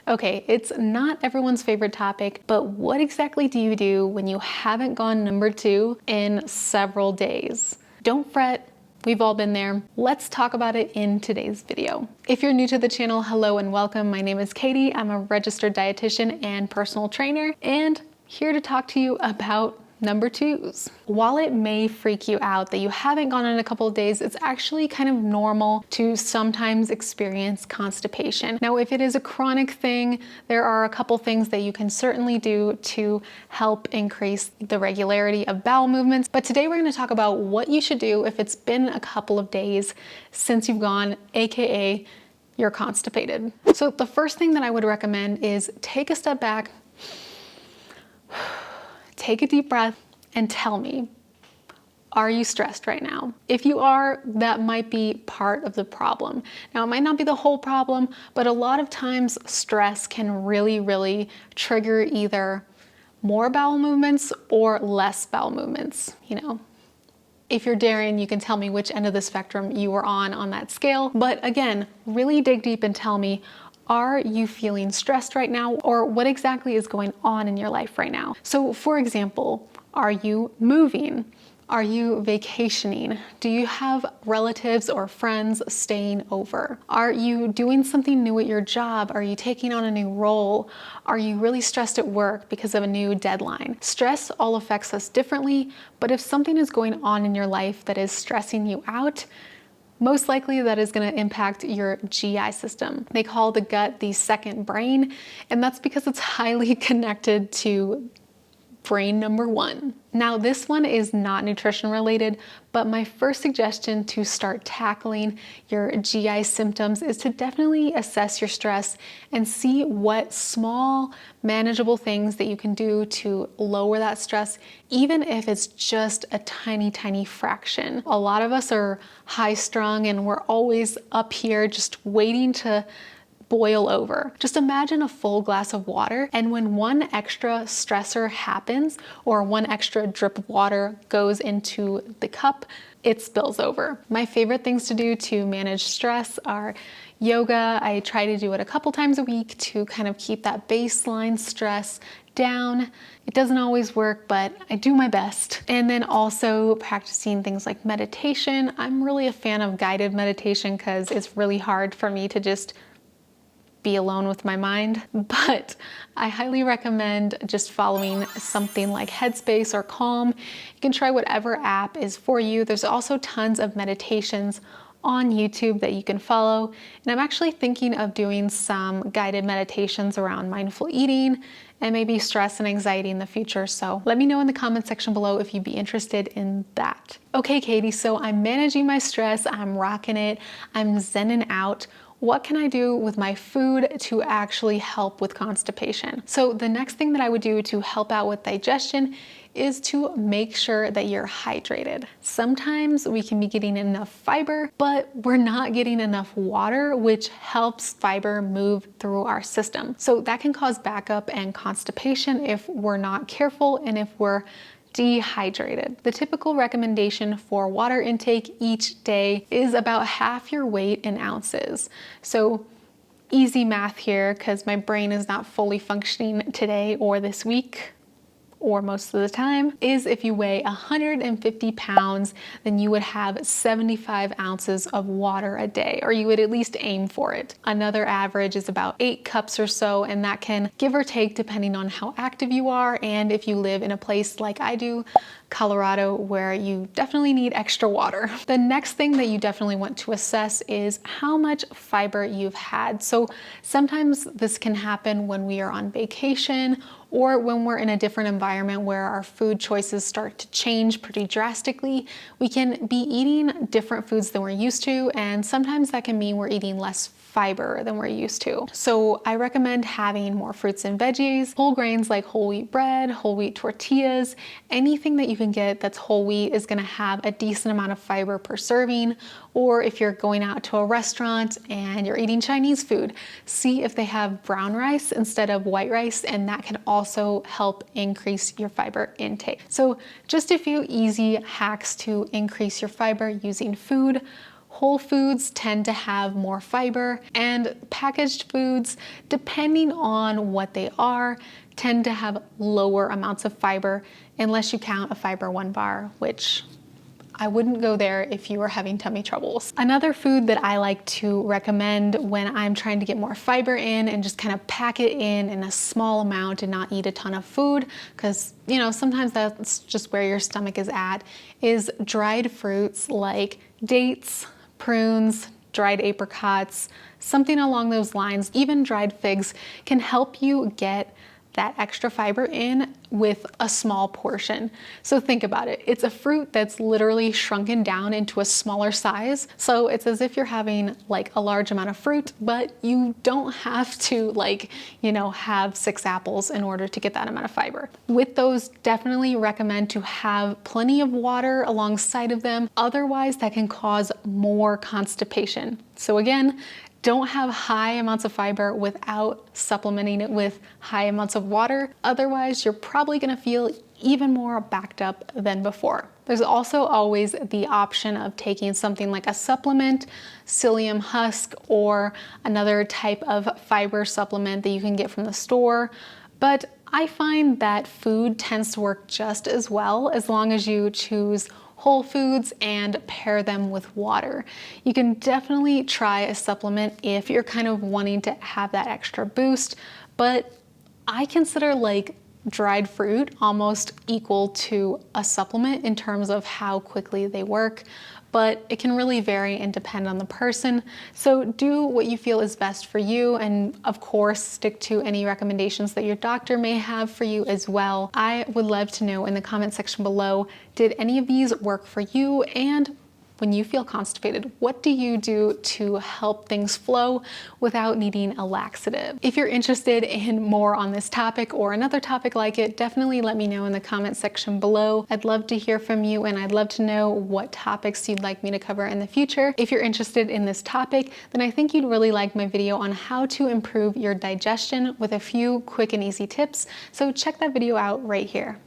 Okay, it's not everyone's favorite topic, but what exactly do you do when you haven't gone number 2 in several days? Don't fret. We've all been there. Let's talk about it in today's video. If you're new to the channel, hello and welcome. My name is Katie. I'm a registered dietitian and personal trainer, and here to talk to you about number 2s. While it may freak you out that you haven't gone in a couple of days, it's actually kind of normal to sometimes experience constipation. Now, if it is a chronic thing, there are a couple things that you can certainly do to help increase the regularity of bowel movements. But today we're going to talk about what you should do if it's been a couple of days since you've gone, aka you're constipated. So the first thing that I would recommend is take a step back, take a deep breath, and tell me, are you stressed right now? If you are, that might be part of the problem. Now, it might not be the whole problem, but a lot of times stress can really trigger either more bowel movements or less bowel movements. You know, if you're daring, you can tell me which end of the spectrum you are on that scale. But again, really dig deep and tell me, are you feeling stressed right now, or what exactly is going on in your life right now? So for example, are you moving? Are you vacationing? Do you have relatives or friends staying over? Are you doing something new at your job? Are you taking on a new role? Are you really stressed at work because of a new deadline? Stress all affects us differently, but if something is going on in your life that is stressing you out, most likely that is going to impact your GI system. They call the gut the second brain, and that's because it's highly connected to brain number 1. Now, this one is not nutrition related, but my first suggestion to start tackling your GI symptoms is to definitely assess your stress and see what small, manageable things that you can do to lower that stress, even if it's just a tiny fraction. A lot of us are high strung and we're always up here just waiting to boil over. Just imagine a full glass of water, and when one extra stressor happens or one extra drip of water goes into the cup, it spills over. My favorite things to do to manage stress are yoga. I try to do it a couple times a week to kind of keep that baseline stress down. It doesn't always work, but I do my best. And then also practicing things like meditation. I'm really a fan of guided meditation because it's really hard for me to just be alone with my mind, but I highly recommend just following something like Headspace or Calm. You can try whatever app is for you. There's also tons of meditations on YouTube that you can follow. And I'm actually thinking of doing some guided meditations around mindful eating and maybe stress and anxiety in the future. So let me know in the comment section below if you'd be interested in that. Okay, Katie, so I'm managing my stress, I'm rocking it, I'm zenning out. What can I do with my food to actually help with constipation? So the next thing that I would do to help out with digestion is to make sure that you're hydrated. Sometimes we can be getting enough fiber, but we're not getting enough water, which helps fiber move through our system. So that can cause backup and constipation if we're not careful and if we're dehydrated. The typical recommendation for water intake each day is about half your weight in ounces. So easy math here, because my brain is not fully functioning today or this week, or most of the time, is if you weigh 150 pounds, then you would have 75 ounces of water a day, or you would at least aim for it. Another average is about 8 cups or so, and that can give or take depending on how active you are and if you live in a place like I do, Colorado, where you definitely need extra water. The next thing that you definitely want to assess is how much fiber you've had. So sometimes this can happen when we are on vacation or when we're in a different environment where our food choices start to change pretty drastically. We can be eating different foods than we're used to, and sometimes that can mean we're eating less fiber than we're used to. So I recommend having more fruits and veggies, whole grains like whole wheat bread, whole wheat tortillas, anything that you can get that's whole wheat is gonna have a decent amount of fiber per serving. Or if you're going out to a restaurant and you're eating Chinese food, see if they have brown rice instead of white rice, and that can also help increase your fiber intake. So just a few easy hacks to increase your fiber using food. Whole foods tend to have more fiber, and packaged foods, depending on what they are, tend to have lower amounts of fiber, unless you count a Fiber One bar, which I wouldn't go there if you were having tummy troubles. Another food that I like to recommend when I'm trying to get more fiber in and just kind of pack it in a small amount and not eat a ton of food, because you know, sometimes that's just where your stomach is at, is dried fruits like dates, prunes, dried apricots, something along those lines. Even dried figs can help you get that extra fiber in with a small portion. So think about it. It's a fruit that's literally shrunken down into a smaller size. So it's as if you're having like a large amount of fruit, but you don't have to have 6 apples in order to get that amount of fiber. With those, definitely recommend to have plenty of water alongside of them. Otherwise, that can cause more constipation. So again, don't have high amounts of fiber without supplementing it with high amounts of water. Otherwise, you're probably gonna feel even more backed up than before. There's also always the option of taking something like a supplement, psyllium husk, or another type of fiber supplement that you can get from the store. But I find that food tends to work just as well as long as you choose whole foods and pair them with water. You can definitely try a supplement if you're kind of wanting to have that extra boost, but I consider like dried fruit almost equal to a supplement in terms of how quickly they work, but it can really vary and depend on the person. So do what you feel is best for you, and of course stick to any recommendations that your doctor may have for you as well. I would love to know in the comment section below, did any of these work for you? And when you feel constipated, what do you do to help things flow without needing a laxative? If you're interested in more on this topic or another topic like it, definitely let me know in the comment section below. I'd love to hear from you, and I'd love to know what topics you'd like me to cover in the future. If you're interested in this topic, then I think you'd really like my video on how to improve your digestion with a few quick and easy tips. So check that video out right here.